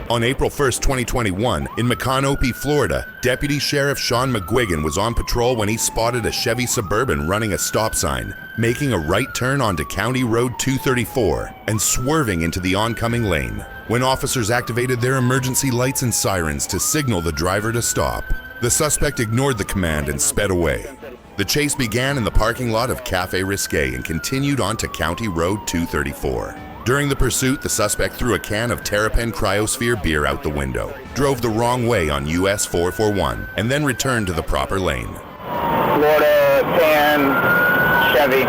On April 1st, 2021, in Micanopy, Florida, Deputy Sheriff Sean McGuigan was on patrol when he spotted a Chevy Suburban running a stop sign, making a right turn onto County Road 234 and swerving into the oncoming lane. When officers activated their emergency lights and sirens to signal the driver to stop, the suspect ignored the command and sped away. The chase began in the parking lot of Cafe Risque and continued onto County Road 234. During the pursuit, the suspect threw a can of Terrapin Cryosphere beer out the window, drove the wrong way on US 441, and then returned to the proper lane. Florida 10, Chevy,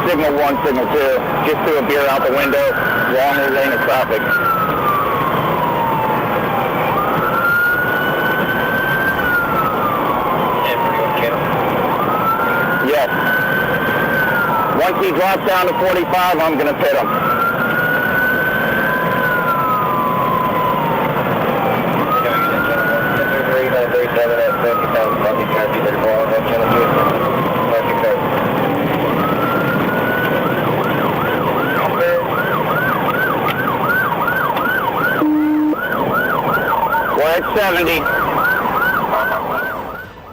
signal 1, signal 2, just threw a beer out the window, wrong lane of traffic. Yes. Once he drops down to 45, I'm going to pit him. We're at 70.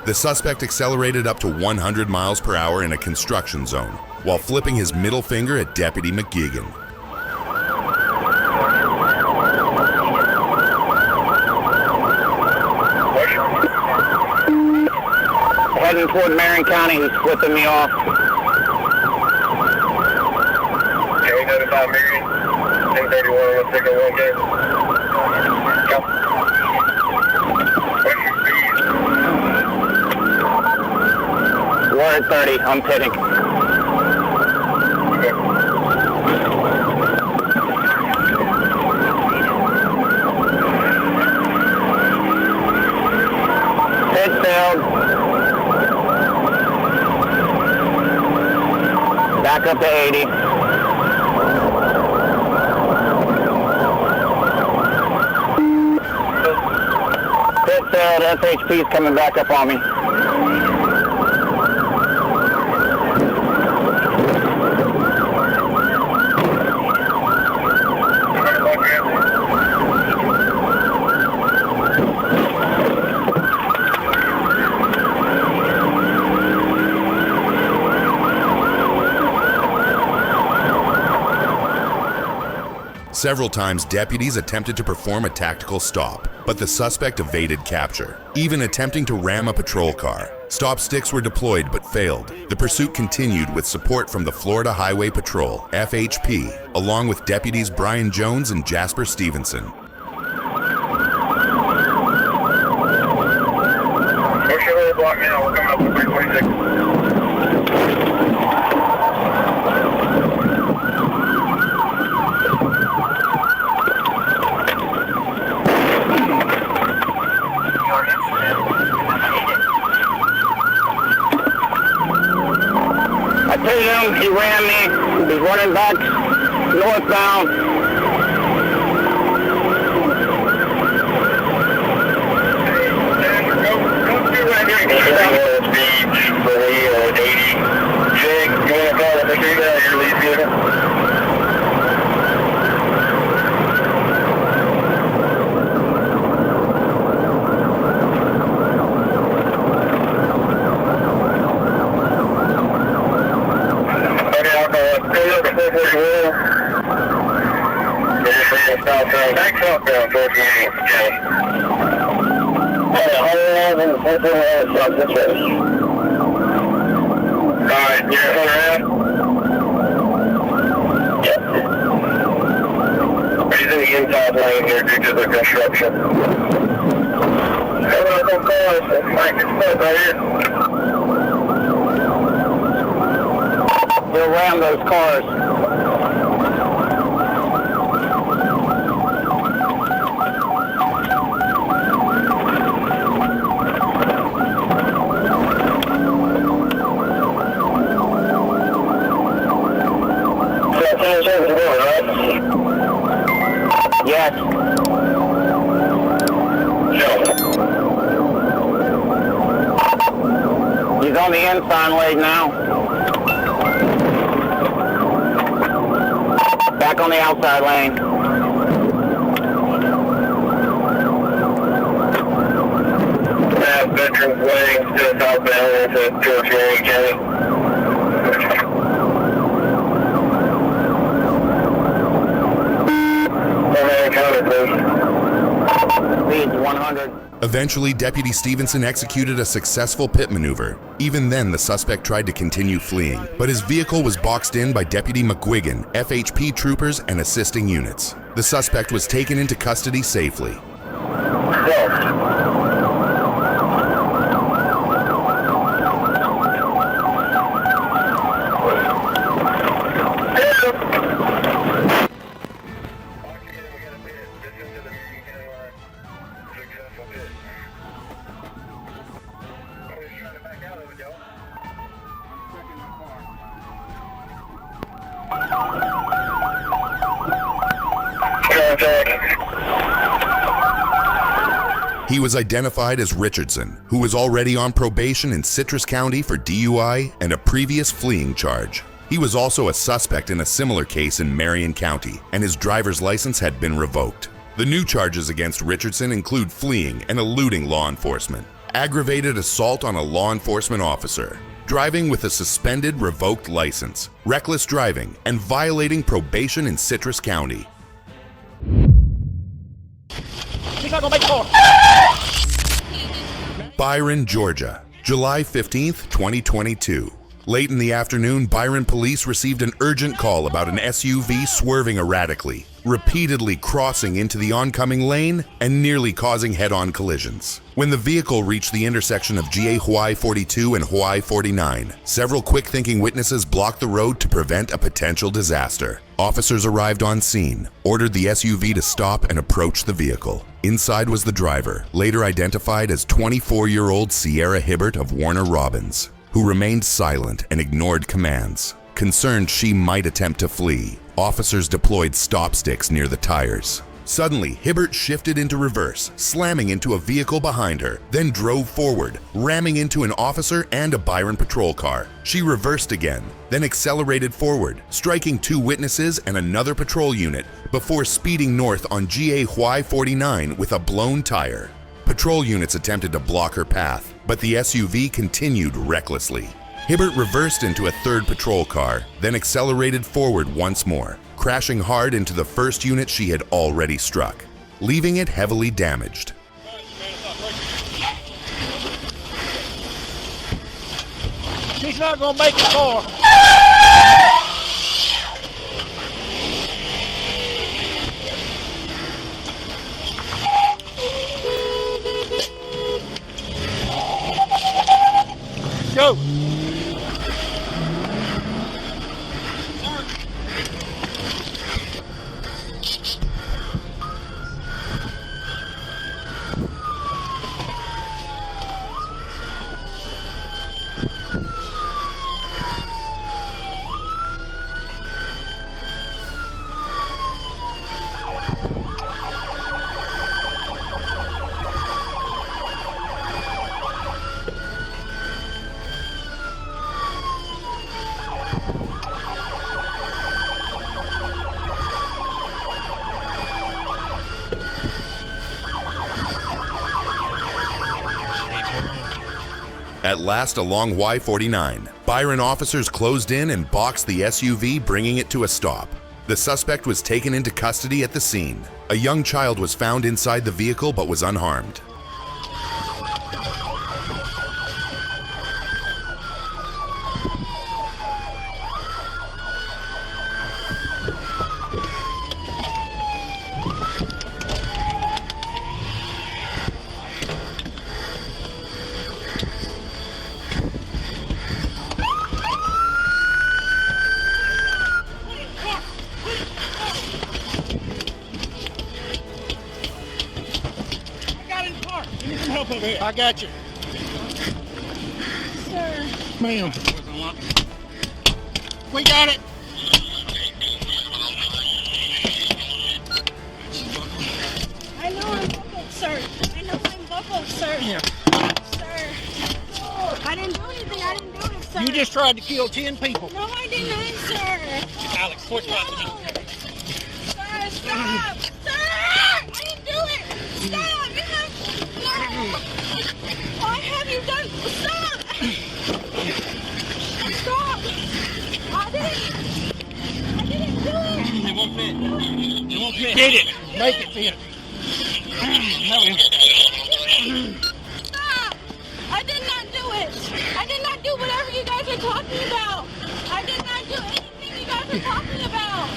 The suspect accelerated up to 100 miles per hour in a construction zone, while flipping his middle finger at Deputy McGuigan. Heading toward Marion County, he's flipping me off. Okay, notify Marion. 1031, let's take a 1 game. Go. What's your speed? We're at 30, I'm pitting. Pit failed. Back up to 80. Pit failed, SHP's coming back up on me. Several times, deputies attempted to perform a tactical stop, but the suspect evaded capture, even attempting to ram a patrol car. Stop sticks were deployed but failed. The pursuit continued with support from the Florida Highway Patrol, FHP, along with deputies Byron Jones and Jasper Stevenson. Push your little block now, we're coming up to 326. He ran me. He's running back northbound. Beach, 80. Jake, you want to call it? Make sure you got your lead vehicle. Back southbound towards the Alright, you're around? Yep. He's in the inside lane here due to the construction. Coming up on cars, Mike is stuck right here. They'll ram those cars. Yes. He's on the inside lane now. Back on the outside lane. northway, still southbound towards Marion County. Marion County, please. Leads 100. Eventually, Deputy Stevenson executed a successful pit maneuver. Even then, the suspect tried to continue fleeing, but his vehicle was boxed in by Deputy McGuigan, FHP troopers, and assisting units. The suspect was taken into custody safely. He was identified as Richardson, who was already on probation in Citrus County for DUI and a previous fleeing charge. He was also a suspect in a similar case in Marion County, and his driver's license had been revoked. The new charges against Richardson include fleeing and eluding law enforcement, aggravated assault on a law enforcement officer, driving with a suspended revoked license, reckless driving, and violating probation in Citrus County. Byron Georgia, July 15th, 2022. Late in the afternoon, Byron police received an urgent call about an SUV swerving erratically, repeatedly crossing into the oncoming lane and nearly causing head-on collisions. When the vehicle reached the intersection of GA Hawaii 42 and Hawaii 49, several quick-thinking witnesses blocked the road to prevent a potential disaster. Officers arrived on scene, ordered the SUV to stop and approach the vehicle. Inside was the driver, later identified as 24-year-old Sierra Hibbert of Warner Robins, who remained silent and ignored commands. Concerned she might attempt to flee, officers deployed stop sticks near the tires. Suddenly, Hibbert shifted into reverse, slamming into a vehicle behind her, then drove forward, ramming into an officer and a Byron patrol car. She reversed again, then accelerated forward, striking two witnesses and another patrol unit before speeding north on GA Hawaii 49 with a blown tire. Patrol units attempted to block her path, but the SUV continued recklessly. Hibbert reversed into a third patrol car, then accelerated forward once more, crashing hard into the first unit she had already struck, leaving it heavily damaged. She's not gonna make it far. Go. At last, along Y49, Byron officers closed in and boxed the SUV, bringing it to a stop. The suspect was taken into custody at the scene. A young child was found inside the vehicle but was unharmed. I got you. Sir. Ma'am. We got it. I know I'm buckled, sir. I know I'm buckled, sir. Yeah. Sir. I didn't do anything. I didn't do it, sir. You just tried to kill 10 people. No, I did not, sir. Alex, push No. right to me. Sir, stop. Sir, I didn't do it. Stop. You have... Why have you done It won't fit. It won't fit. Get it. Make it fit. Stop! I did not do it. I did not do whatever you guys are talking about. I did not do anything you guys are talking about.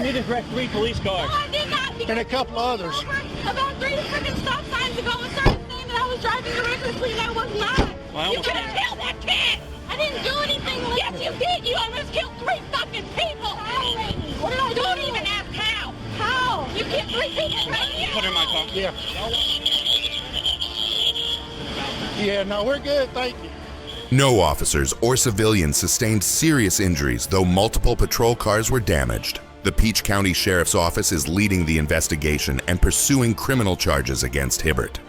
We just wrecked 3 police cars. No, I did not. And a couple others. About 3 freaking stop signs ago and started saying that I was driving recklessly and I was not. Well, You could have killed that kid. I didn't do anything. Yes, you did. You almost killed 3 fucking people. How, lady? What did I do? Don't even ask how. How? You killed 3 people right here. Put her in my car. Yeah. Yeah, no, we're good, thank you. No officers or civilians sustained serious injuries, though multiple patrol cars were damaged. The Peach County Sheriff's Office is leading the investigation and pursuing criminal charges against Hibbert.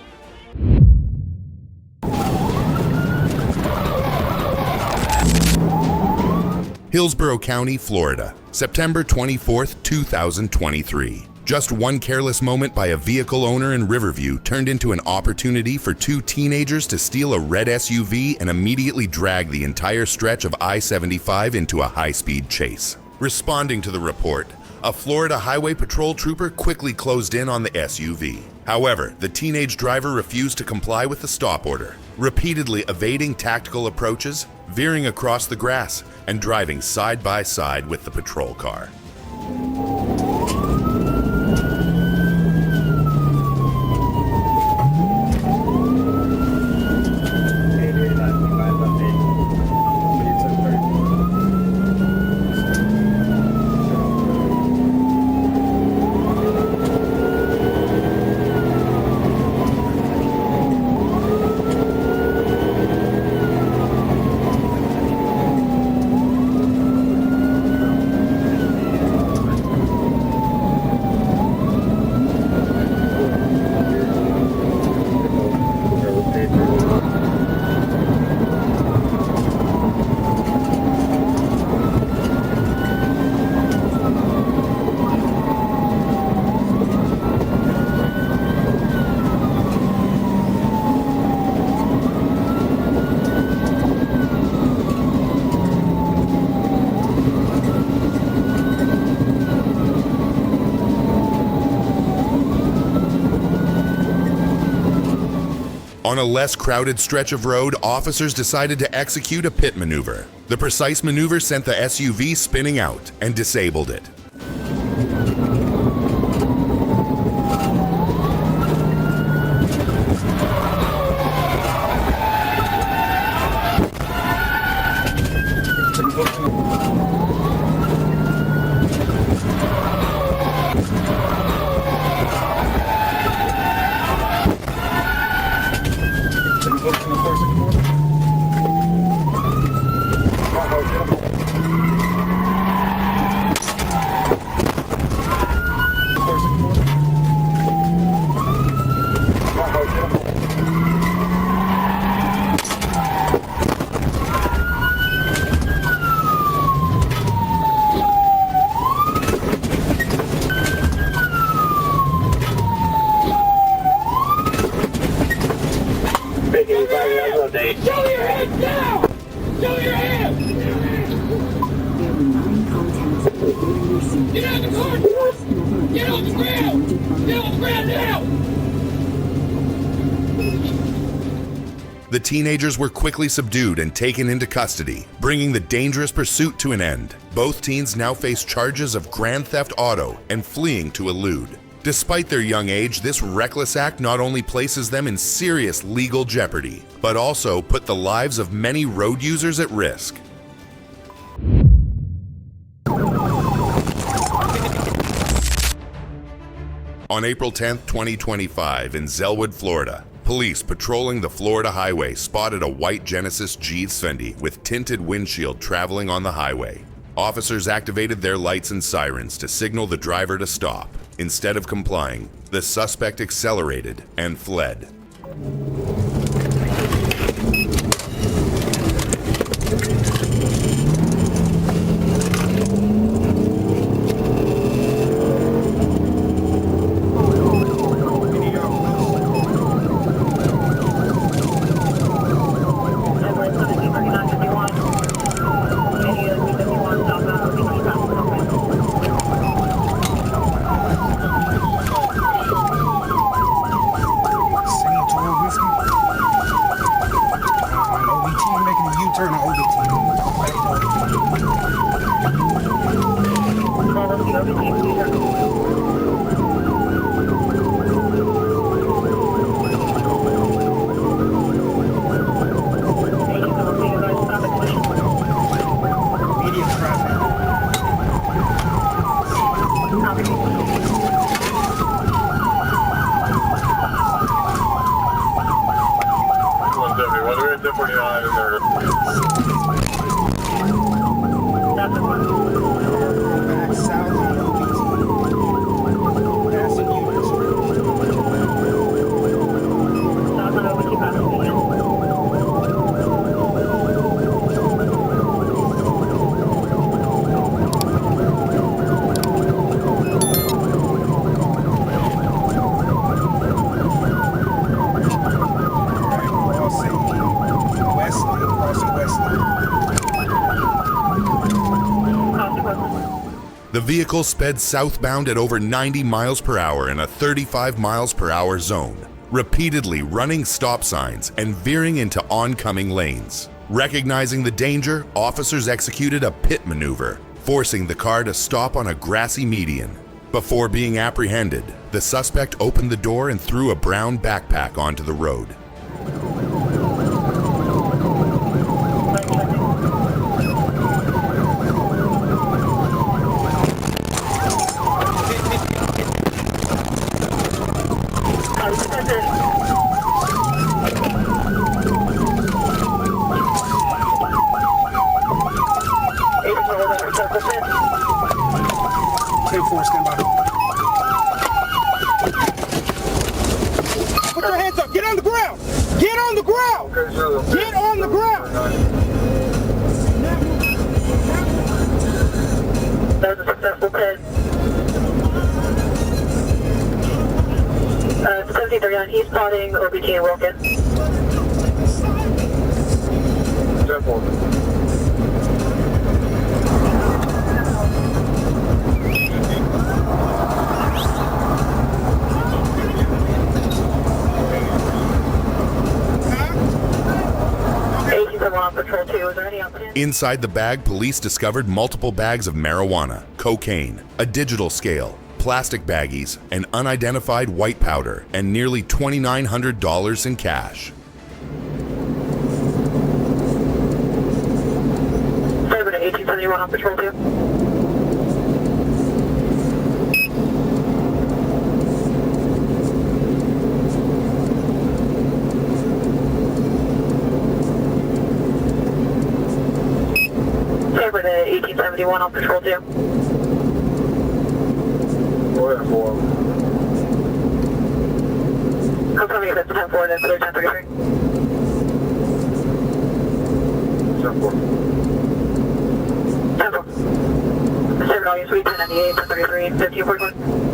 Hillsborough County, Florida, September 24, 2023. Just one careless moment by a vehicle owner in Riverview turned into an opportunity for 2 teenagers to steal a red SUV and immediately drag the entire stretch of I-75 into a high-speed chase. Responding to the report, a Florida Highway Patrol trooper quickly closed in on the SUV. However, the teenage driver refused to comply with the stop order, repeatedly evading tactical approaches, veering across the grass, and driving side by side with the patrol car. On a less crowded stretch of road, officers decided to execute a pit maneuver. The precise maneuver sent the SUV spinning out and disabled it. Show your head now! Show your head! Get out of the car! Get on the ground! Get on the ground now! The teenagers were quickly subdued and taken into custody, bringing the dangerous pursuit to an end. Both teens now face charges of grand theft auto and fleeing to elude. Despite their young age, this reckless act not only places them in serious legal jeopardy, but also put the lives of many road users at risk. On April 10, 2025, in Zelwood, Florida, police patrolling the Florida highway spotted a white Genesis G20 with tinted windshield traveling on the highway. Officers activated their lights and sirens to signal the driver to stop. Instead of complying, the suspect accelerated and fled. The vehicle sped southbound at over 90 miles per hour in a 35 miles per hour zone, repeatedly running stop signs and veering into oncoming lanes. Recognizing the danger, officers executed a pit maneuver, forcing the car to stop on a grassy median. Before being apprehended, the suspect opened the door and threw a brown backpack onto the road. Put your hands up. Get on the ground. Get on the ground. Get on the ground. That was a successful pit. 73 he's spotting OBT and Wilkins. 10-4. Inside the bag, police discovered multiple bags of marijuana, cocaine, a digital scale, plastic baggies, an unidentified white powder, and nearly $2,900 in cash. Cyber to 1871 on patrol 2. Cyber to 1871 on patrol 2. Go ahead, 4. Confirming if it's 10-4 and clear 1033. 10-4. 10-4. 7 all suite 1098, 1033, 1541.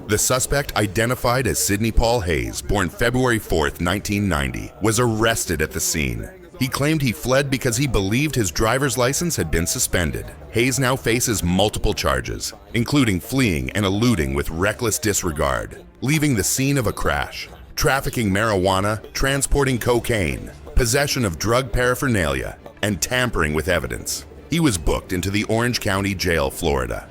The suspect, identified as Sidney Paul Hayes, born February 4th, 1990, was arrested at the scene. He claimed he fled because he believed his driver's license had been suspended. Hayes now faces multiple charges, including fleeing and eluding with reckless disregard, leaving the scene of a crash, trafficking marijuana, transporting cocaine, possession of drug paraphernalia, and tampering with evidence. He was booked into the Orange County Jail, Florida.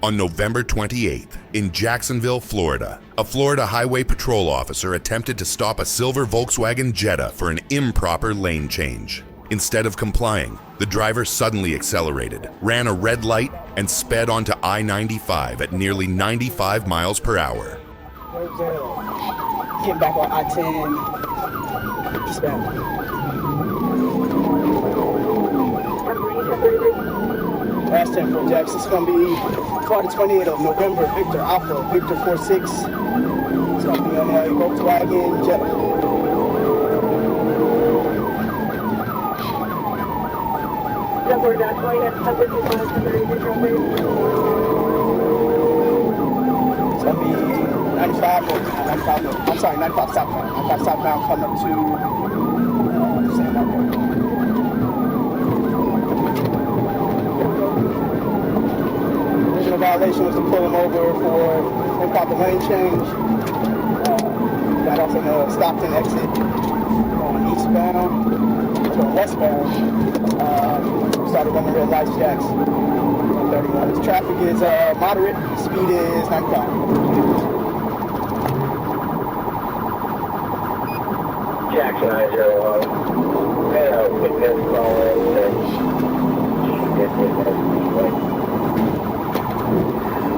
On November 28th, in Jacksonville, Florida, a Florida Highway Patrol officer attempted to stop a silver Volkswagen Jetta for an improper lane change. Instead of complying, the driver suddenly accelerated, ran a red light, and sped onto I-95 at nearly 95 miles per hour. Where's getting back on I-10 eastbound. Last 10 for Jackson. It's going to be Friday 28th of November. Victor Alpha, Victor 46. It's going to be on a Volkswagen Jetta. Zelwood, that's why you have to It's going to be 95 north. I'm sorry, 95 southbound. 95 southbound coming up to San Marco. Original violation was to pull him over for improper lane change. Got off in the Stockton exit going eastbound, going westbound. Started running red lights, Jacks. 131. His traffic is moderate. Speed is 95. Jackson I-01. Vero Beach Audi.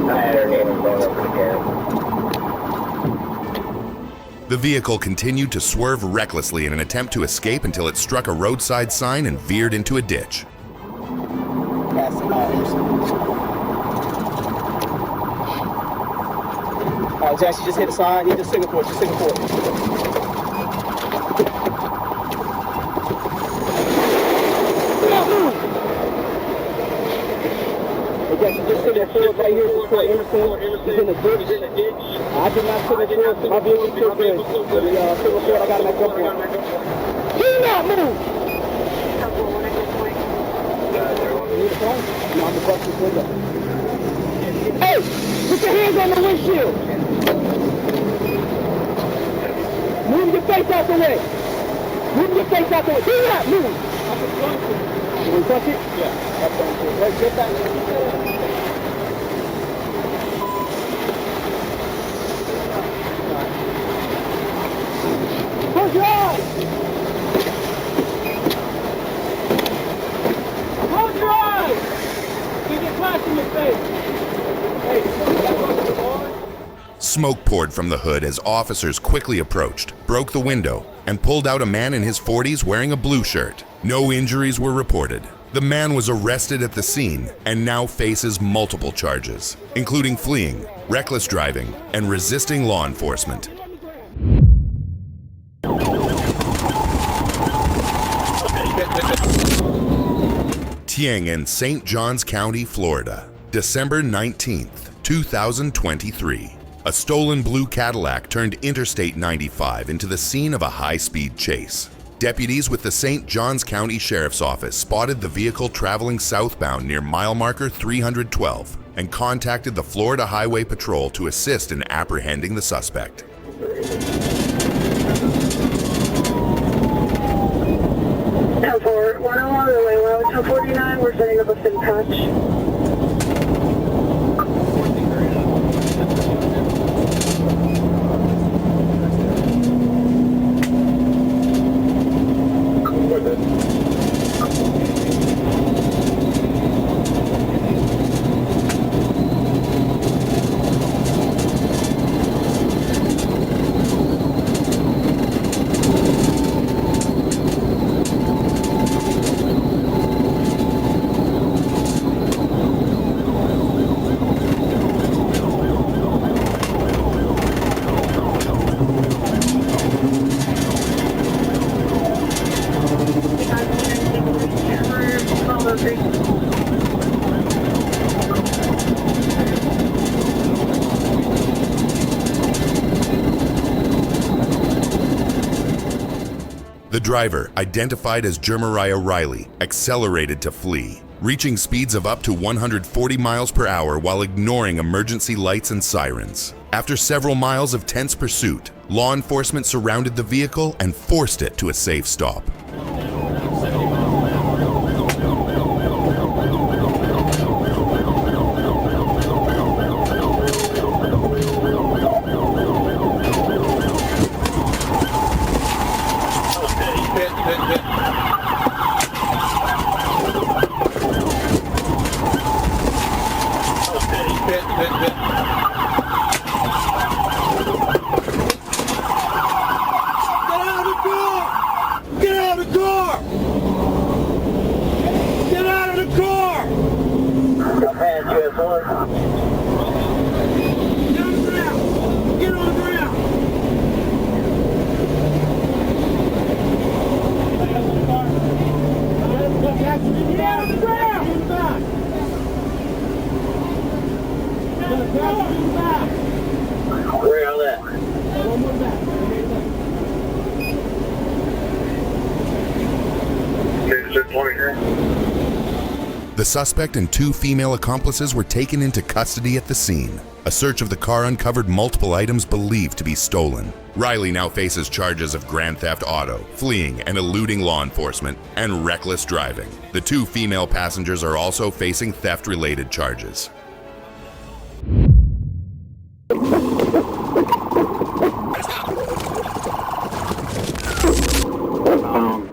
I had her name going over the cab. The vehicle continued to swerve recklessly in an attempt to escape until it struck a roadside sign and veered into a ditch. Jackson just hit a sign. Just Singapore. Jackson just sitting there forward right here. He's in the ditch. I did not sit there forward. My vehicle still good. Singapore, I got him at gunpoint. Do not move! No, I'm the bus this window. Hey! Put your hands on the windshield! Move your face out the way! Move your face out the way! Do not move! You want to touch it? Yeah. Let's get that. Close your eyes! Close your eyes! You get flash in your face! Smoke poured from the hood as officers quickly approached, broke the window, and pulled out a man in his 40s wearing a blue shirt. No injuries were reported. The man was arrested at the scene and now faces multiple charges, including fleeing, reckless driving, and resisting law enforcement. Tieng in St. Johns County, Florida, December 19th, 2023. A stolen blue Cadillac turned Interstate 95 into the scene of a high-speed chase. Deputies with the St. Johns County Sheriff's Office spotted the vehicle traveling southbound near mile marker 312 and contacted the Florida Highway Patrol to assist in apprehending the suspect. Now for 101 runway 249, we're setting up a fin patch. The driver, identified as Jermariah Riley, accelerated to flee, reaching speeds of up to 140 miles per hour while ignoring emergency lights and sirens. After several miles of tense pursuit, law enforcement surrounded the vehicle and forced it to a safe stop. suspect and 2 female accomplices were taken into custody at the scene. A search of the car uncovered multiple items believed to be stolen. Riley now faces charges of grand theft auto, fleeing and eluding law enforcement, and reckless driving. The 2 female passengers are also facing theft-related charges.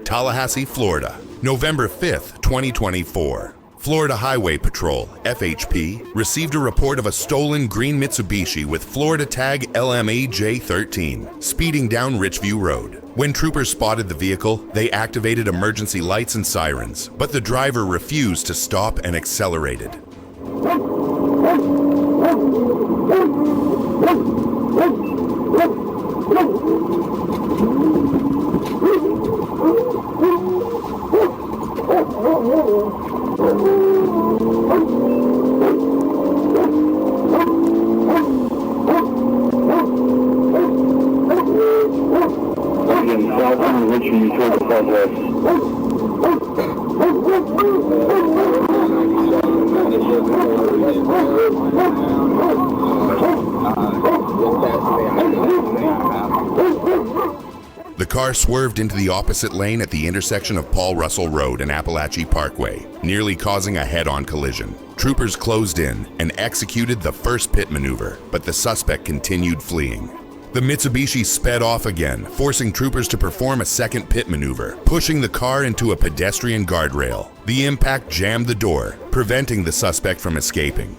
Tallahassee, Florida, November 5th, 2024. Florida Highway Patrol, FHP, received a report of a stolen green Mitsubishi with Florida tag LMAJ13 speeding down Richview Road. When troopers spotted the vehicle, they activated emergency lights and sirens, but the driver refused to stop and accelerated. The car swerved into the opposite lane at the intersection of Paul Russell Road and Apalachee Parkway, nearly causing a head-on collision. Troopers closed in and executed the first pit maneuver, but the suspect continued fleeing. The Mitsubishi sped off again, forcing troopers to perform a second pit maneuver, pushing the car into a pedestrian guardrail. The impact jammed the door, preventing the suspect from escaping.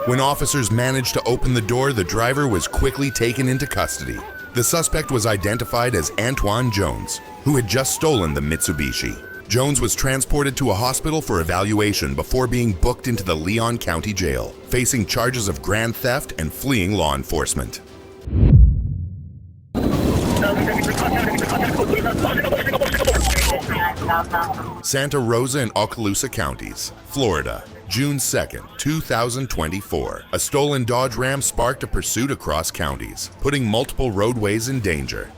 When officers managed to open the door, the driver was quickly taken into custody. The suspect was identified as Antoine Jones, who had just stolen the Mitsubishi. Jones was transported to a hospital for evaluation before being booked into the Leon County Jail, facing charges of grand theft and fleeing law enforcement. Santa Rosa and Okaloosa Counties, Florida, June 2nd, 2024. A stolen Dodge Ram sparked a pursuit across counties, putting multiple roadways in danger.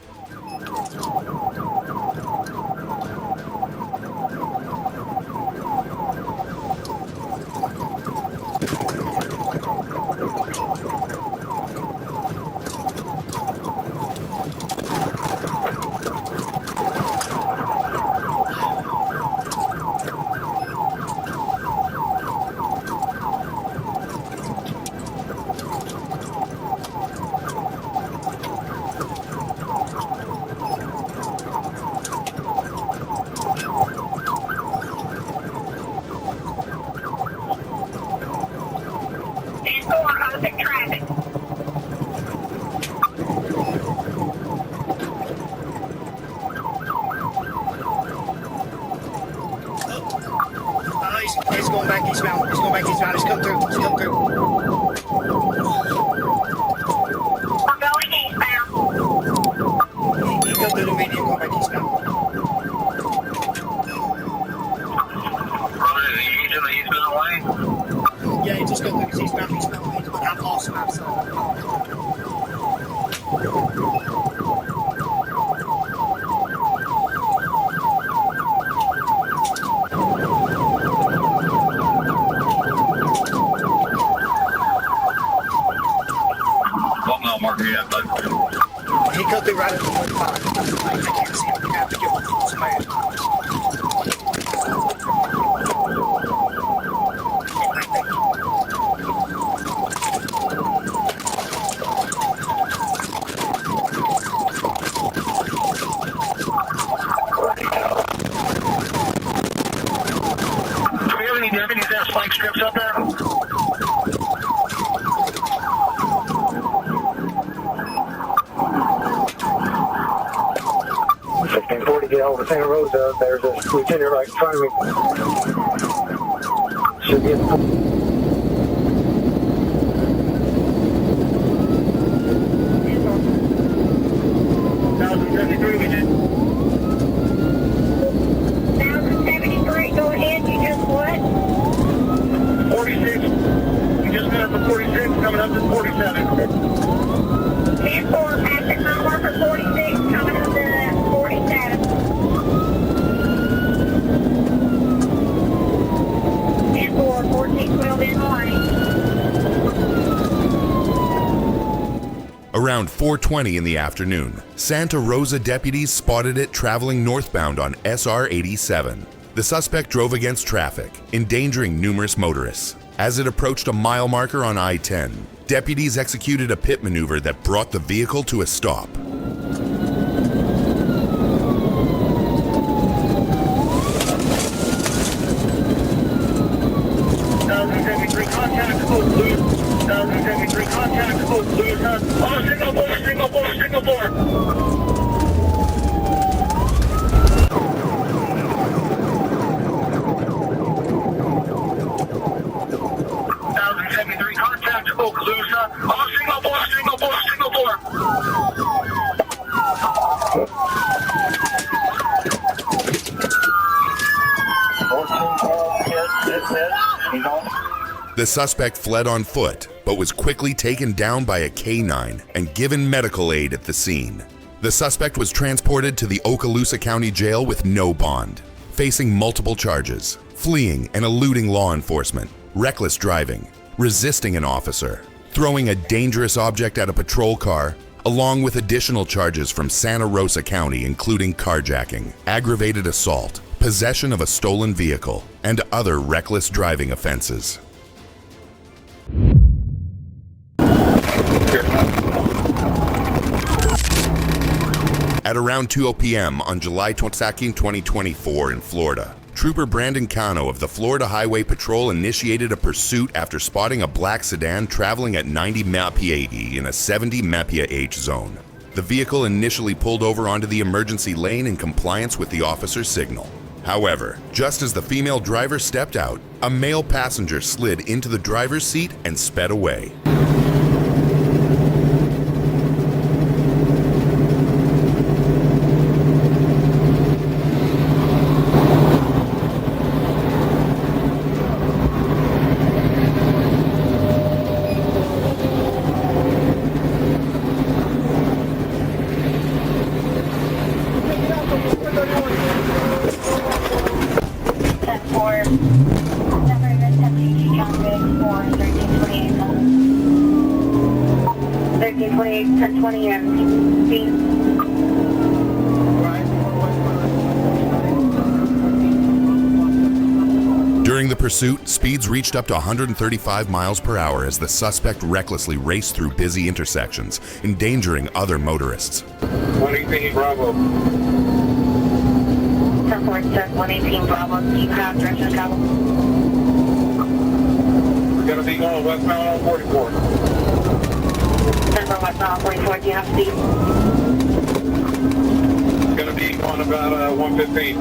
He's going back eastbound. He's going back eastbound. He's come through. He's come through. I'm going eastbound. He come through the median, going back eastbound. Is he using the eastbound lane? Yeah, he just come through his eastbound lane, but I'm also outside. What mile marker you at, bud? He cut through right at the 45. I can't see him. I have to get one from somebody. Do we have any deputies that have spike strips up there? 1640, get over Santa Rosa. There's a lieutenant right in front of me. Should be in we did. 1073, go ahead. You just what? 46. You just got up to 46, coming up to 47. 10-4, passing my marker 46, coming up to 47. 10-4, 1412 in line. Around 4:20 in the afternoon, Santa Rosa deputies spotted it traveling northbound on SR 87. The suspect drove against traffic, endangering numerous motorists. As it approached a mile marker on I-10, deputies executed a pit maneuver that brought the vehicle to a stop. 1073 contact, code blue. 1073 contact, code blue. Oh, signal 4, signal 4, signal 4. 1073 contact, Okaloosa. Oh, signal 4, signal 4, signal 4. The suspect fled on foot, but was quickly taken down by a K-9 and given medical aid at the scene. The suspect was transported to the Okaloosa County Jail with no bond, facing multiple charges: fleeing and eluding law enforcement, reckless driving, resisting an officer, throwing a dangerous object at a patrol car, along with additional charges from Santa Rosa County including carjacking, aggravated assault, possession of a stolen vehicle, and other reckless driving offenses. At around 2 p.m. on July 22, 2024 in Florida, Trooper Brandon Cano of the Florida Highway Patrol initiated a pursuit after spotting a black sedan traveling at 90 mph in a 70 mph zone. The vehicle initially pulled over onto the emergency lane in compliance with the officer's signal. However, just as the female driver stepped out, a male passenger slid into the driver's seat and sped away. During the pursuit, speeds reached up to 135 miles per hour as the suspect recklessly raced through busy intersections, endangering other motorists. 118 Bravo. 1047, 118 Bravo. Do you have direction of travel? We're going to be going westbound on 44. 10 westbound on 44. Do you have speed? It's going to be going about 115.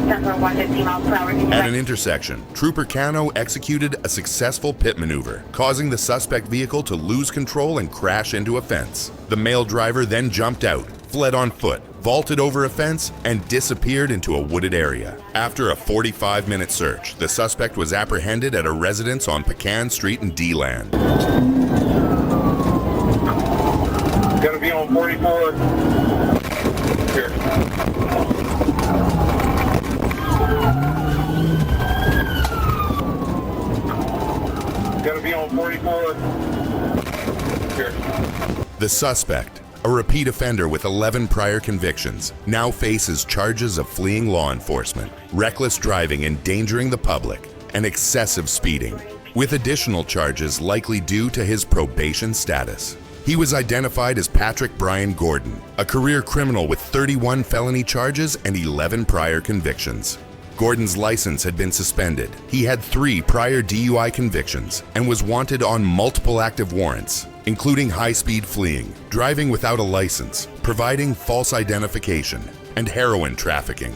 10-4, 115 miles per hour. At an intersection, Trooper Cano executed a successful pit maneuver, causing the suspect vehicle to lose control and crash into a fence. The male driver then jumped out, fled on foot, vaulted over a fence, and disappeared into a wooded area. After a 45-minute search, the suspect was apprehended at a residence on Pecan Street in D-Land. Gonna be on 44. Here. Gonna be on 44. Here. The suspect, a repeat offender with 11 prior convictions, now faces charges of fleeing law enforcement, reckless driving endangering the public, and excessive speeding, with additional charges likely due to his probation status. He was identified as Patrick Brian Gordon, a career criminal with 31 felony charges and 11 prior convictions. Gordon's license had been suspended. He had 3 prior DUI convictions and was wanted on multiple active warrants, including high-speed fleeing, driving without a license, providing false identification, and heroin trafficking.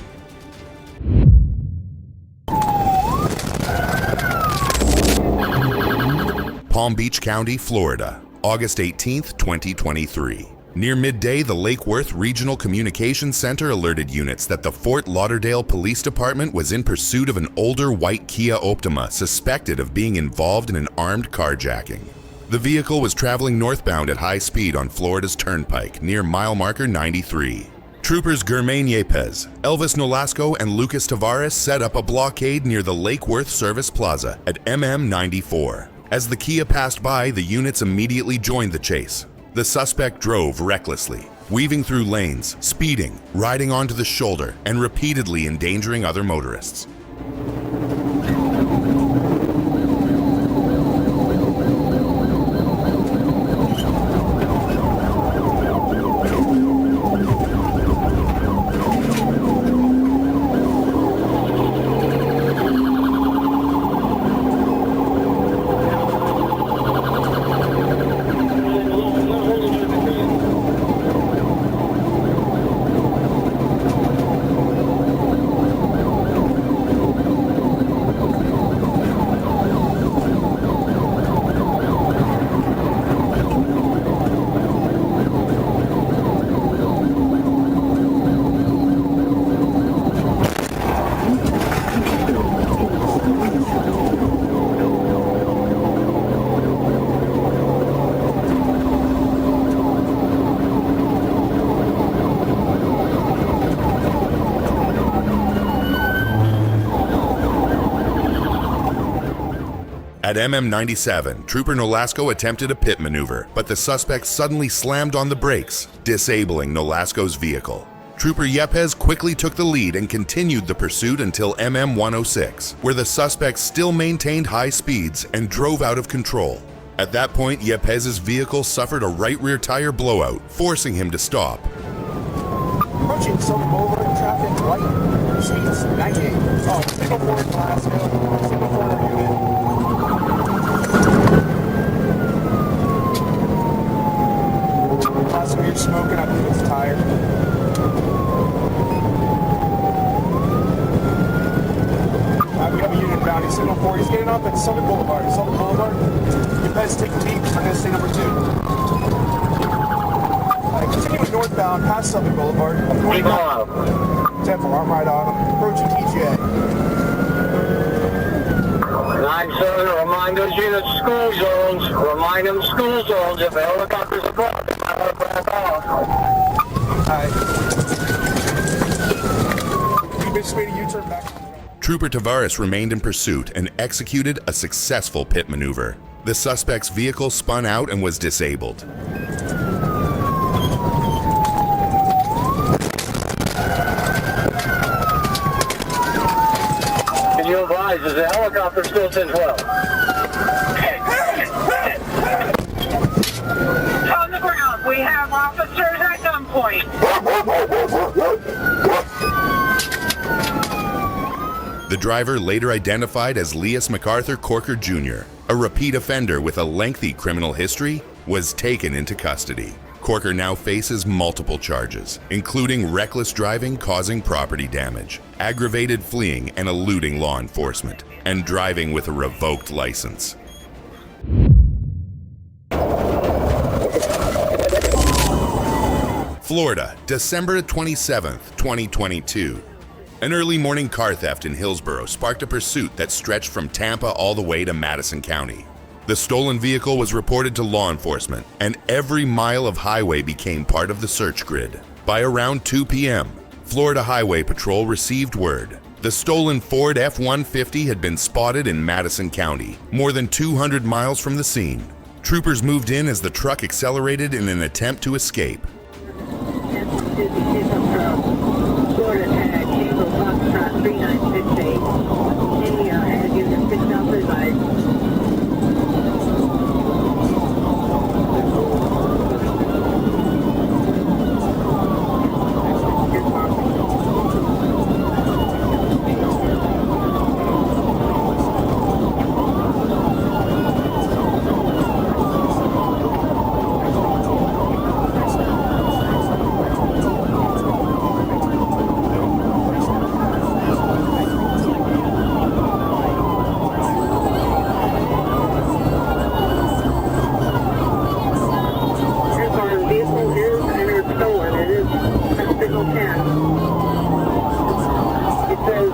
Palm Beach County, Florida, August 18, 2023. Near midday, the Lake Worth Regional Communications Center alerted units that the Fort Lauderdale Police Department was in pursuit of an older white Kia Optima suspected of being involved in an armed carjacking. The vehicle was traveling northbound at high speed on Florida's Turnpike near mile marker 93. Troopers Germain Yepes, Elvis Nolasco, and Lucas Tavares set up a blockade near the Lake Worth Service Plaza at MM 94. As the Kia passed by, the units immediately joined the chase. The suspect drove recklessly, weaving through lanes, speeding, riding onto the shoulder, and repeatedly endangering other motorists. At MM97, Trooper Nolasco attempted a pit maneuver, but the suspect suddenly slammed on the brakes, disabling Nolasco's vehicle. Trooper Yepes quickly took the lead and continued the pursuit until MM106, where the suspect still maintained high speeds and drove out of control. At that point, Yepes' vehicle suffered a right rear tire blowout, forcing him to stop. Approaching Southern Boulevard, traffic light, Mercedes 98. Oh, signal 4 Glasgow, signal 4 unit. Some weird smoking, I believe it's a tire. We have a unit bound. Signal 4. He's getting off at Southern Boulevard. Southern Boulevard. You best take a peek. We're going to stay number 2. Continuing northbound past Southern Boulevard. 10-4, I'm right on him. Approaching TGA. 9-7, remind those units school zones. Remind them school zones. If a helicopter's above, they might want to back off. Alright. You basically made a U-turn back. Trooper Tavares remained in pursuit and executed a successful pit maneuver. The suspect's vehicle spun out and was disabled. Can you advise, is the helicopter still 10-12? On the ground, we have officers at gunpoint. The driver, later identified as Leas MacArthur Corker Jr., a repeat offender with a lengthy criminal history, was taken into custody. Corker now faces multiple charges, including reckless driving causing property damage, aggravated fleeing and eluding law enforcement, and driving with a revoked license. Florida, December 27, 2022. An early morning car theft in Hillsborough sparked a pursuit that stretched from Tampa all the way to Madison County. The stolen vehicle was reported to law enforcement, and every mile of highway became part of the search grid. By around 2 p.m., Florida Highway Patrol received word. The stolen Ford F-150 had been spotted in Madison County, more than 200 miles from the scene. Troopers moved in as the truck accelerated in an attempt to escape. Florida tag, Tango Foxtrot 3968. Any added unit 6,000 advised.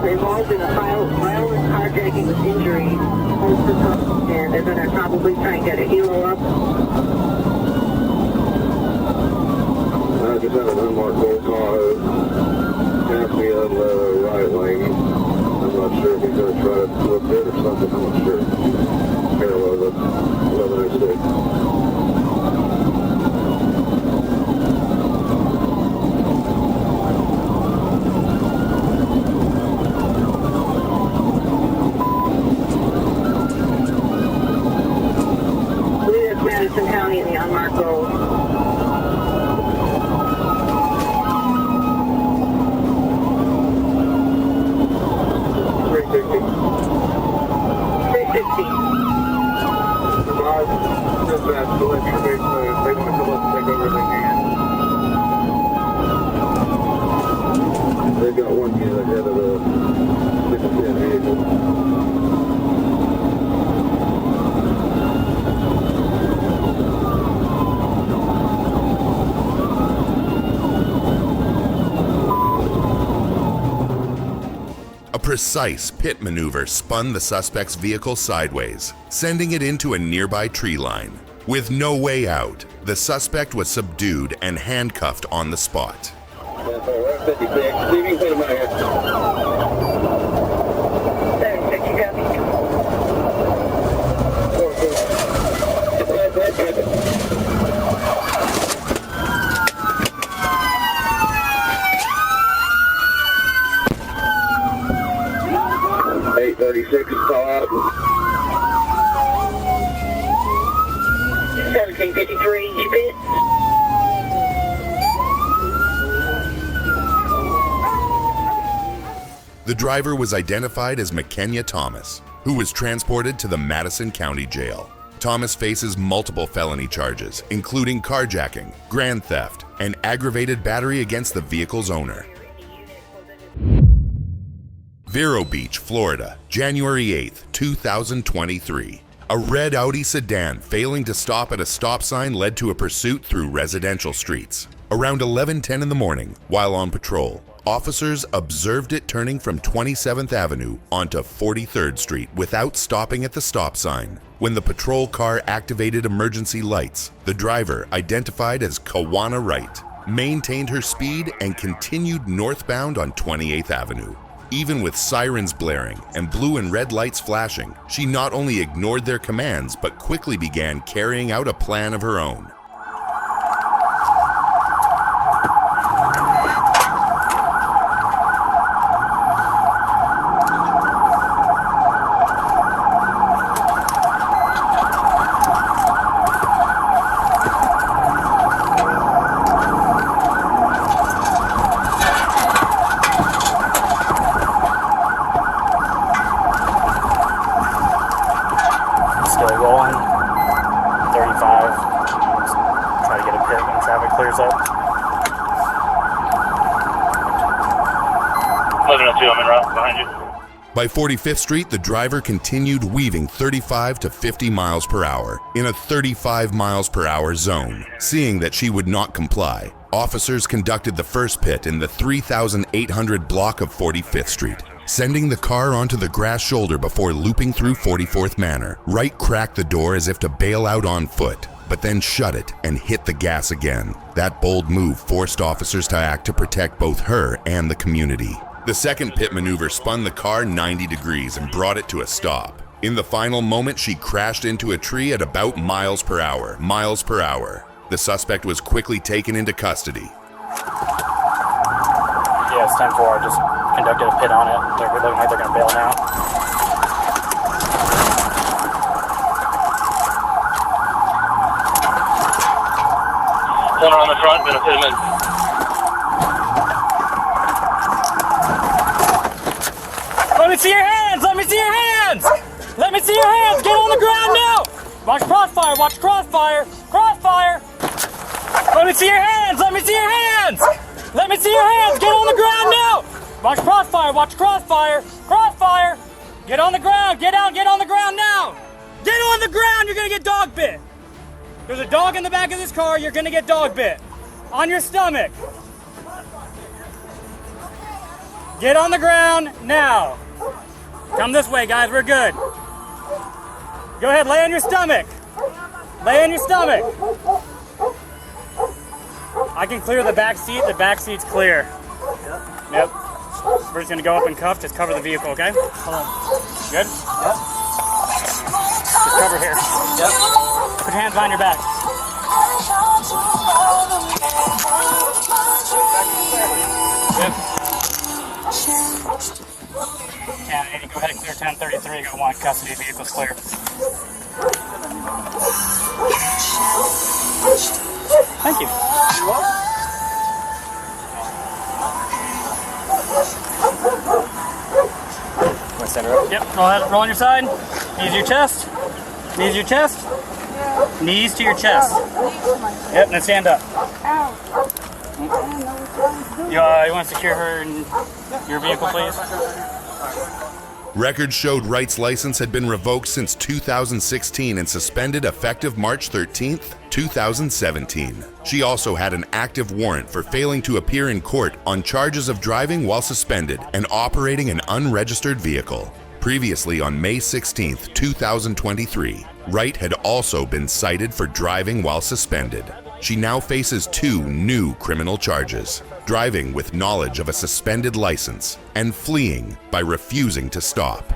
Involved in a violent carjacking with injury, and they're going to probably try and get a helo up. I just had an unmarked gold car pass me on the right lane. I'm not sure if he's going to try to flip it or something. I'm not sure. Parallel to 1106. Madison County in the unmarked road. They want to come up and take over their hand. They've got one unit ahead of the 610 vehicle. A precise pit maneuver spun the suspect's vehicle sideways, sending it into a nearby tree line. With no way out, the suspect was subdued and handcuffed on the spot. 76, you got me. 836 is call out. 1753, you bit. The driver was identified as McKenya Thomas, who was transported to the Madison County Jail. Thomas faces multiple felony charges, including carjacking, grand theft, and aggravated battery against the vehicle's owner. Vero Beach, Florida, January 8, 2023. A red Audi sedan failing to stop at a stop sign led to a pursuit through residential streets. Around 11:10 in the morning, while on patrol, officers observed it turning from 27th Avenue onto 43rd Street without stopping at the stop sign. When the patrol car activated emergency lights, the driver, identified as Kawana Wright, maintained her speed and continued northbound on 28th Avenue. Even with sirens blaring and blue and red lights flashing, she not only ignored their commands but quickly began carrying out a plan of her own. Still rolling, 35, clears up. 1102, I'm en route behind you. By 45th Street, the driver continued weaving 35 to 50 miles per hour in a 35 miles per hour zone. Seeing that she would not comply, officers conducted the first pit in the 3,800 block of 45th Street. Sending the car onto the grass shoulder before looping through 44th Manor. Wright cracked the door as if to bail out on foot, but then shut it and hit the gas again. That bold move forced officers to act to protect both her and the community. The second pit maneuver spun the car 90 degrees and brought it to a stop. In the final moment, she crashed into a tree at about miles per hour. The suspect was quickly taken into custody. Yeah, it's 10-4. I just conducted a pit on it. They're looking like they're going to bail now. Corner on the front, gonna pit him in. Let me see your hands! Let me see your hands! Let me see your hands! Get on the ground now! Watch crossfire! Watch crossfire! Crossfire! Let me see your hands! Let me see your hands! Let me see your hands! Get on the ground now! Watch crossfire! Watch crossfire! Crossfire! Get on the ground! Get out! Get on the ground now! Get on the ground! You're gonna get dog bit! There's a dog in the back of this car. You're gonna get dog bit. On your stomach. Get on the ground now. Come this way, guys. We're good. Go ahead. Lay on your stomach. Lay on your stomach. I can clear the back seat. The back seat's clear. Yep. We're just gonna go up and cuff. Just cover the vehicle, okay? Hold on. Good? Yep. Just cover here. Yep. Put your hands behind your back. Good. 1080, go ahead and clear 1033. Go one, custody, vehicle's clear. Thank you. Want to set her up? Yep, go ahead, roll on your side. Knees to your chest. Knees to your chest. Knees to your chest. Yep, then stand up. You want to secure her in your vehicle, please? Records showed Wright's license had been revoked since 2016 and suspended effective March 13th, 2017. She also had an active warrant for failing to appear in court on charges of driving while suspended and operating an unregistered vehicle. Previously on May 16th, 2023, Wright had also been cited for driving while suspended. She now faces 2 new criminal charges: driving with knowledge of a suspended license and fleeing by refusing to stop.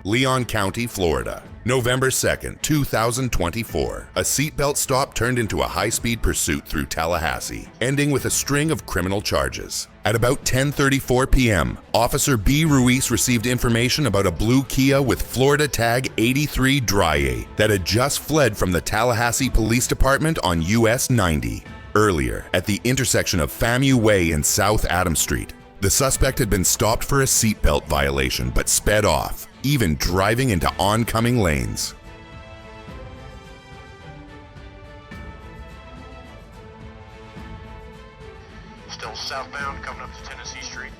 Leon County, Florida. November 2nd, 2024. A seatbelt stop turned into a high-speed pursuit through Tallahassee, ending with a string of criminal charges. At about 10:34 p.m., Officer B. Ruiz received information about a blue Kia with Florida tag 83 Drye that had just fled from the Tallahassee Police Department on US 90. Earlier, at the intersection of FAMU Way and South Adams Street, the suspect had been stopped for a seatbelt violation but sped off, even driving into oncoming lanes. Still southbound, coming up to Tennessee Street.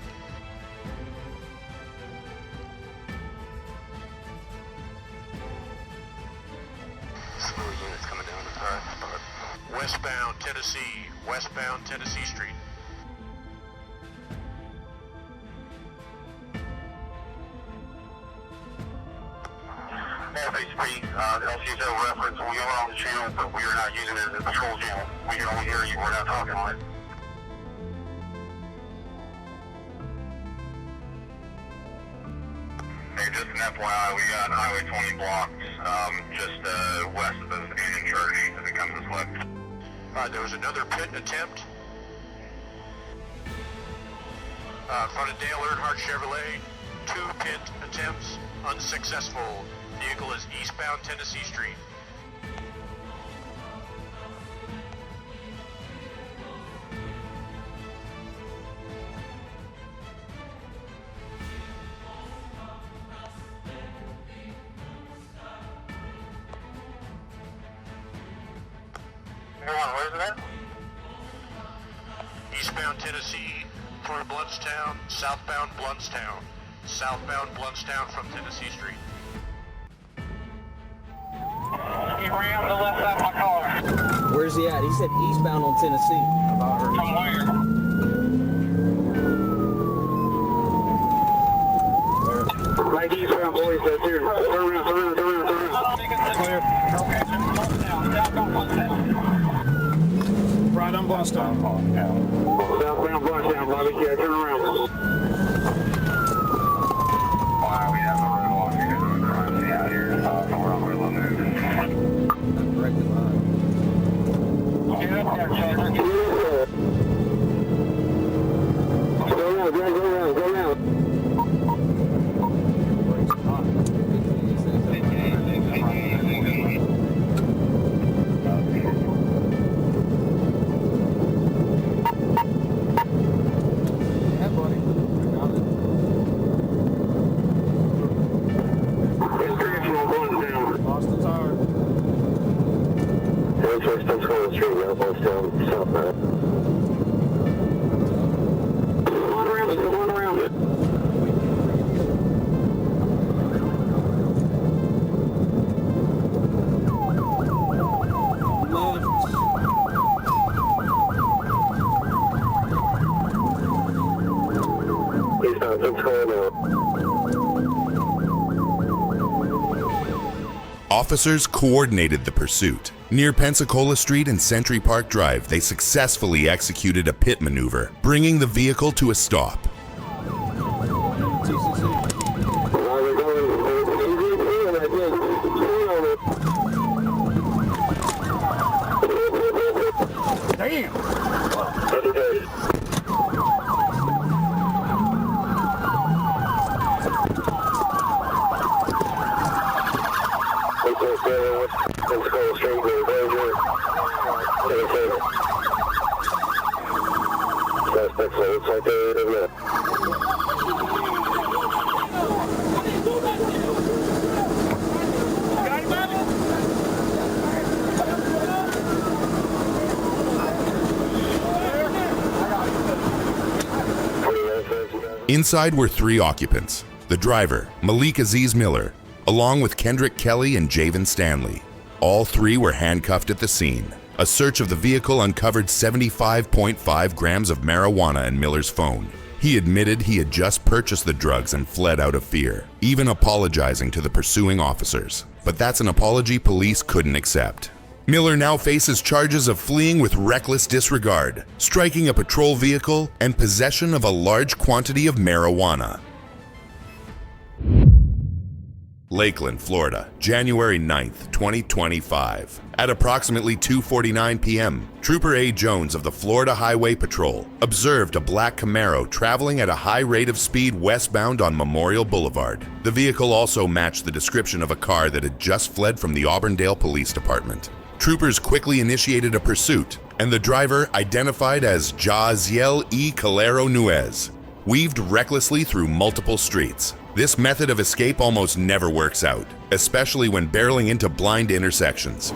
Slow units coming down the path. Westbound Tennessee Street. LC's no reference. We are on the channel, but we are not using it as a patrol channel. We can only hear you. We're not talking on it. Hey, just an FYI, we got Highway 20 blocked just west of the Indian Church as it comes this way. There was another pit attempt. In front of Dale Earnhardt Chevrolet. 2 pit attempts, unsuccessful. Vehicle is eastbound Tennessee Street. Where's it at? Eastbound Tennessee for Bluntstown, southbound Bluntstown. Southbound Bluntstown from Tennessee Street. He ran to the left side of my car. Where's he at? He said eastbound on Tennessee. From where? Right eastbound, boys, that's here. Turn around. Clear. Right on Bluntstown. Southbound Bluntstown, Bobby, yeah, turn around. Why we have a road walk because we're trying to see out here. We're on Willow Move. Get up there, Charger. Go around. Officers coordinated the pursuit. Near Pensacola Street and Century Park Drive, they successfully executed a pit maneuver, bringing the vehicle to a stop. Damn! Inside were 3 occupants: the driver, Malik Aziz Miller, along with Kendrick Kelly and Javen Stanley. All 3 were handcuffed at the scene. A search of the vehicle uncovered 75.5 grams of marijuana in Miller's phone. He admitted he had just purchased the drugs and fled out of fear, even apologizing to the pursuing officers. But that's an apology police couldn't accept. Miller now faces charges of fleeing with reckless disregard, striking a patrol vehicle, and possession of a large quantity of marijuana. Lakeland, Florida, January 9th, 2025. At approximately 2:49 p.m., Trooper A. Jones of the Florida Highway Patrol observed a black Camaro traveling at a high rate of speed westbound on Memorial Boulevard. The vehicle also matched the description of a car that had just fled from the Auburndale Police Department. Troopers quickly initiated a pursuit, and the driver, identified as Jaziel E. Calero Nuez, weaved recklessly through multiple streets. This method of escape almost never works out, especially when barreling into blind intersections.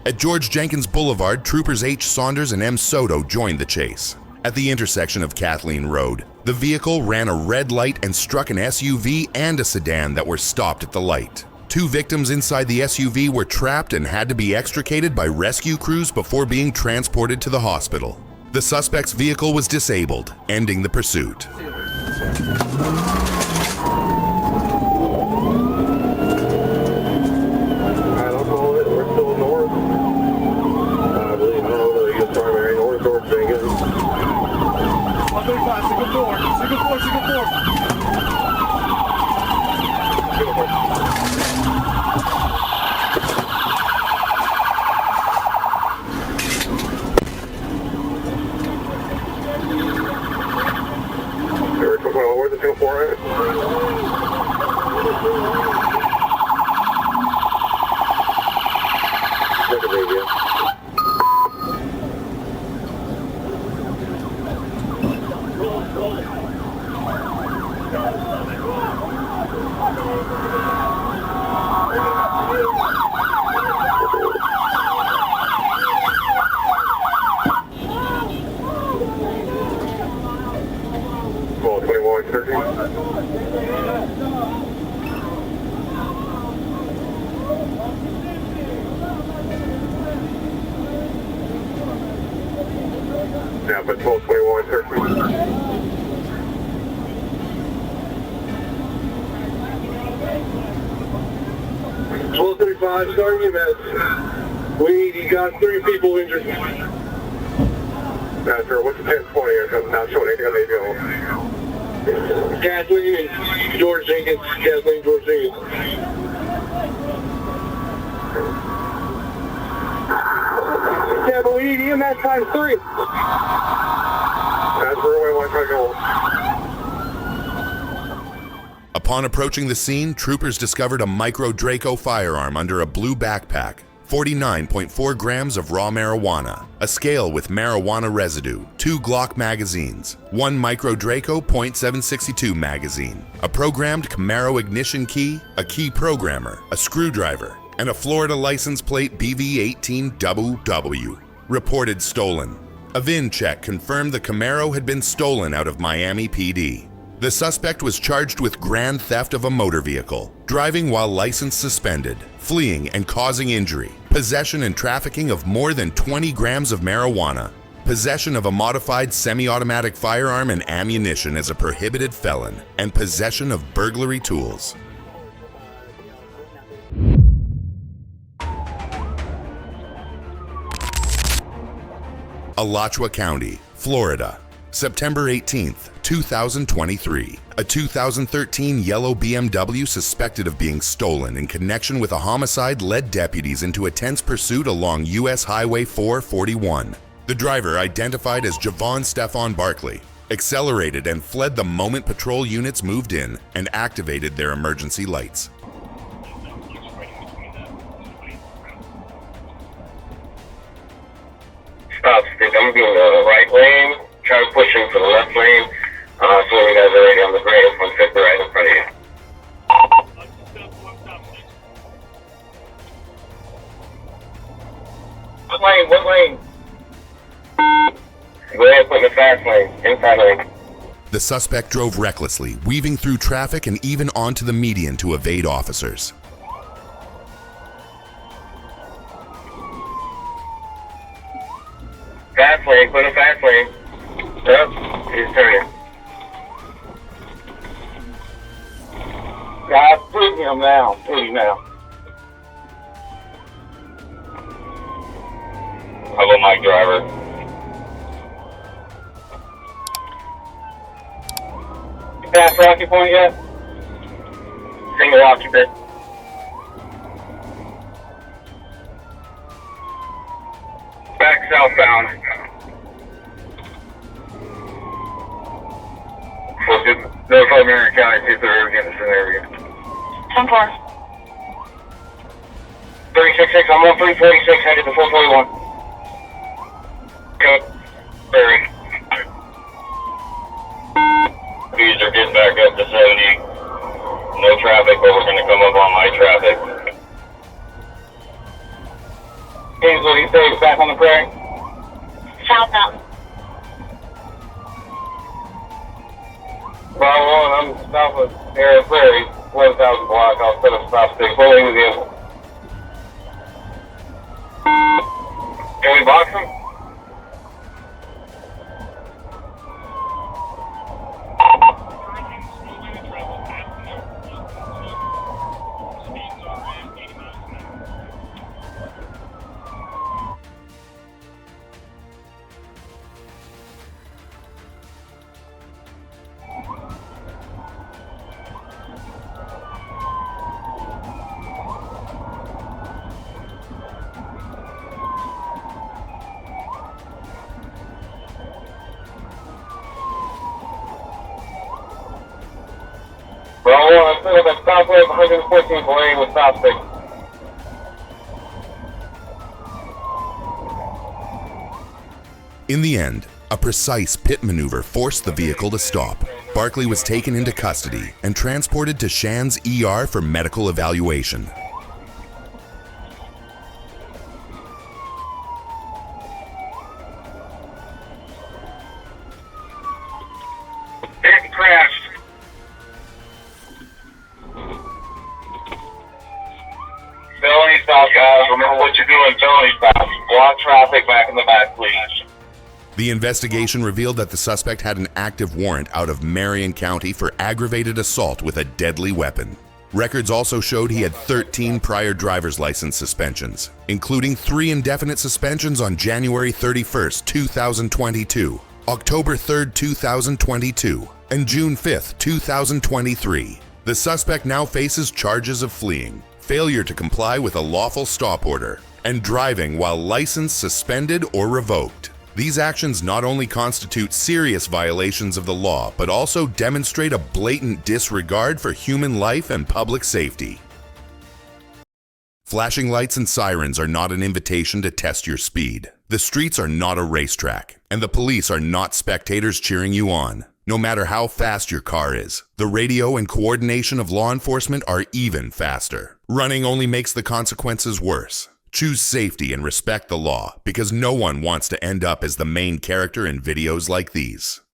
At George Jenkins Boulevard, Troopers H. Saunders and M. Soto joined the chase. At the intersection of Kathleen Road, the vehicle ran a red light and struck an SUV and a sedan that were stopped at the light. 2 victims inside the SUV were trapped and had to be extricated by rescue crews before being transported to the hospital. The suspect's vehicle was disabled, ending the pursuit. Where's the 248? 1235, starting EMS. You got 3 people injured. Not sure. What's the 1020 here? I'm not showing anything on the ABL. Gasoline, George Jenkins. Gasoline, George Jenkins. Yeah, but we need EMS times 3. That's where we want to go. Upon approaching the scene, troopers discovered a micro Draco firearm under a blue backpack, 49.4 grams of raw marijuana, a scale with marijuana residue, 2 Glock magazines, 1 micro Draco .762 magazine, a programmed Camaro ignition key, a key programmer, a screwdriver, and a Florida license plate BV18WW. Reported stolen. A VIN check confirmed the Camaro had been stolen out of Miami PD. The suspect was charged with grand theft of a motor vehicle, driving while license suspended, fleeing and causing injury, possession and trafficking of more than 20 grams of marijuana, possession of a modified semi-automatic firearm and ammunition as a prohibited felon, and possession of burglary tools. Alachua County, Florida, September 18th, 2023. A 2013 yellow BMW suspected of being stolen in connection with a homicide led deputies into a tense pursuit along U.S. Highway 441. The driver, identified as Javon Stefan Barkley, accelerated and fled the moment patrol units moved in and activated their emergency lights. Stop, stick. I'm being the right lane. Try to push him for the left lane. So you guys are already on the grade. One fit right in front of you. What lane? What lane? Go ahead, put in the fast lane. Inside lane. The suspect drove recklessly, weaving through traffic and even onto the median to evade officers. Fast lane, put in fast lane. Yep, he's turning. Guys, put him now. Put him now. Hello, Mike driver. You passed Rocky Point yet? Single occupant. Back southbound. Notify Marion County, see if they're ever getting this in the area. 10-4. 366, I'm on 346, headed to 421. Good. Barry. These are getting back up to 70. No traffic, but we're going to come up on my traffic. Hazel, you say back on the prairie? Southbound. Bravo 1, I'm south of Area Prairie, 11,000 block. I'll set up stop stick. Pulling with you. Can we box him? Bravo 1, I'm still at Southway 114th lane with stop stick. In the end, a precise pit maneuver forced the vehicle to stop. Barkley was taken into custody and transported to Shands ER for medical evaluation. It crashed. Felony stop, guys. Remember what you're doing, felony stop. Block traffic back in the back, please. The investigation revealed that the suspect had an active warrant out of Marion County for aggravated assault with a deadly weapon. Records also showed he had 13 prior driver's license suspensions, including 3 indefinite suspensions on January 31st, 2022, October 3rd, 2022, and June 5th, 2023. The suspect now faces charges of fleeing, failure to comply with a lawful stop order, and driving while license suspended or revoked. These actions not only constitute serious violations of the law, but also demonstrate a blatant disregard for human life and public safety. Flashing lights and sirens are not an invitation to test your speed. The streets are not a racetrack, and the police are not spectators cheering you on. No matter how fast your car is, the radio and coordination of law enforcement are even faster. Running only makes the consequences worse. Choose safety and respect the law, because no one wants to end up as the main character in videos like these.